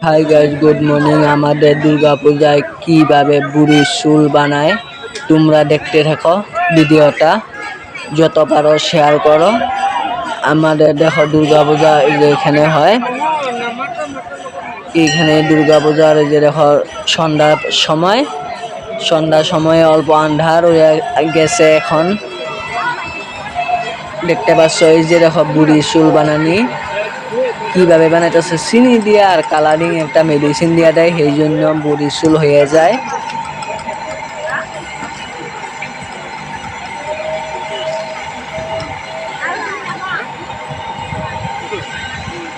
Hi guys, good morning. আমাদের দুর্গাপূজায় কিভাবে বুড়ির চুল বানায় তোমরা দেখতে থাকো ভিডিওটা, যত পারো শেয়ার করো। আমাদের দেখো দুর্গাপূজা এই যে এখানে হয়, এইখানে দুর্গাপূজার এই যে দেখো সন্ধ্যার সময় অল্প আন্ধার হয়ে গেছে। এখন দেখতে পাচ্ছ এই যে দেখো বুড়ির চুল বানানি কিভাবে বানাইতেছে, চিনি দিয়া আর কালারিং একটা মেডিসিন দিয়া দেয়, সেই জন্য বুড়ির চুল হয়ে যায়।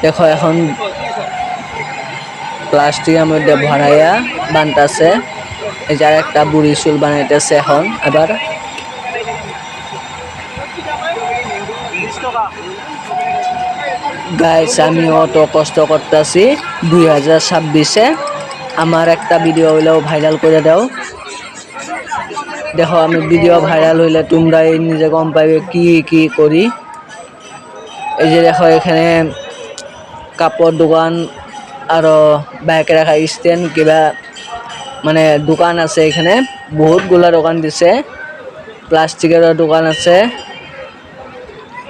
দেখো এখন প্লাস্টিকের মধ্যে ভরাইয়া বানতাছে, এই যে একটা বুড়ির চুল বানাইতেছে এখন। আবার গাইস, আমি অত কষ্ট করতেছি 2026-এ, আমার একটা ভিডিও হইলেও ভাইরাল করে দাও। দেখো আমি ভিডিও ভাইরাল হইলে তোমরা নিজে গম পাইবে কি করি। এই যে দেখো এখানে কাপড় দোকান আরো বাইক রাখা স্ট্যান্ড কিবা মানে দোকান আছে, এখানে বহুতগুলা দোকান দিছে, প্লাস্টিকেরও দোকান আছে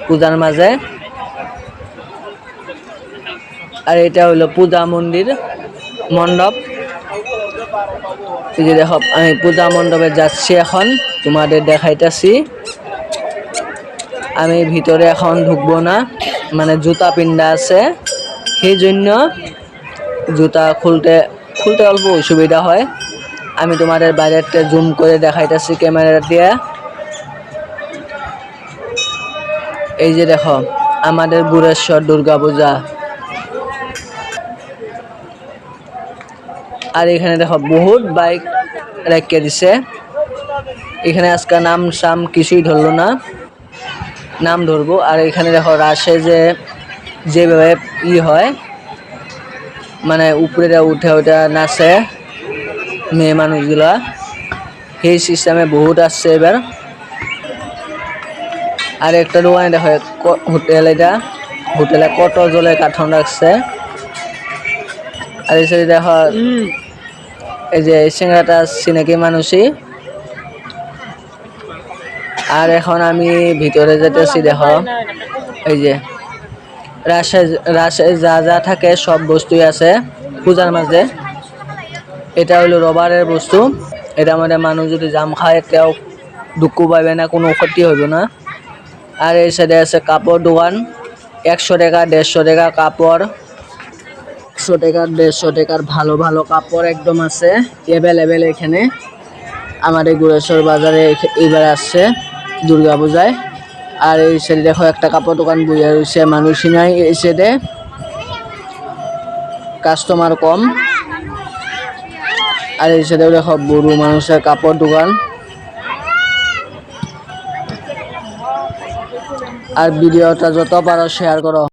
পূজার মাঝে। আর এটা হলো পূজা মণ্ডপ। এই যে দেখো আমি পূজা মণ্ডপে যাচ্ছি, এখন তোমাদের দেখাইতেছি। আমি ভিতরে এখন ঢুকবো না, মানে জুতা পিন্ধা আছে, সেই জন্য জুতা খুলতে অল্প অসুবিধা হয়। আমি তোমাদের বাইরেতে জুম করে দেখাইতেছি ক্যামেরা দিয়ে। এই যে দেখো আমাদের বুড়েশ্বর দুর্গাপূজা। আর এখানে দেখো বহুত বাইক রেখে দিছে, এখানে আজকে নাম সাম কিছুই ধরলো না, নাম ধরবো। আর এখানে দেখো রাশে যেভাবে হয়, মানে উপরে উঠে নাচে মেয়ে মানুষগুলা, সেই সিস্টেমে বহুত আসছে এবার। আর একটা দোকানে দেখো হোটেলে কত জলের কার্টন রাখছে। আর এই সাইডে দেখো এই যে সিংড়াটা চিনাকি মানুষই। আর এখন আমি ভিতরে যেতেছি, দেখো এই যে রাশে যা থাকে সব বস্তুই আছে পূজার মাঝে। এটা হলো রবারের বস্তু, এটা মানে মানুষ যদি জাম খায় তেও দুঃখ পাইবে না, কোনো ক্ষতি হইব না। আর এই সাইডে আছে কাপড় দোকান, 100 টাকা 150 টাকা কাপড়, 100 টাকা 150 টাকার ভালো ভালো কাপড় একদম আছে অ্যাভেলেবেল এখানে। আমাদের গুড়েশ্বর বাজারে এবার আসছে দুর্গাপূজায়। আর এই সাইডে দেখো একটা কাপড় দোকান বইয়া রয়েছে, মানুষই নাই এই সাইডে, কাস্টমার কম। আর এই সাইডে দেখো বুড়ো মানুষের কাপড় দোকান। আর ভিডিওটা যত পারো শেয়ার করো।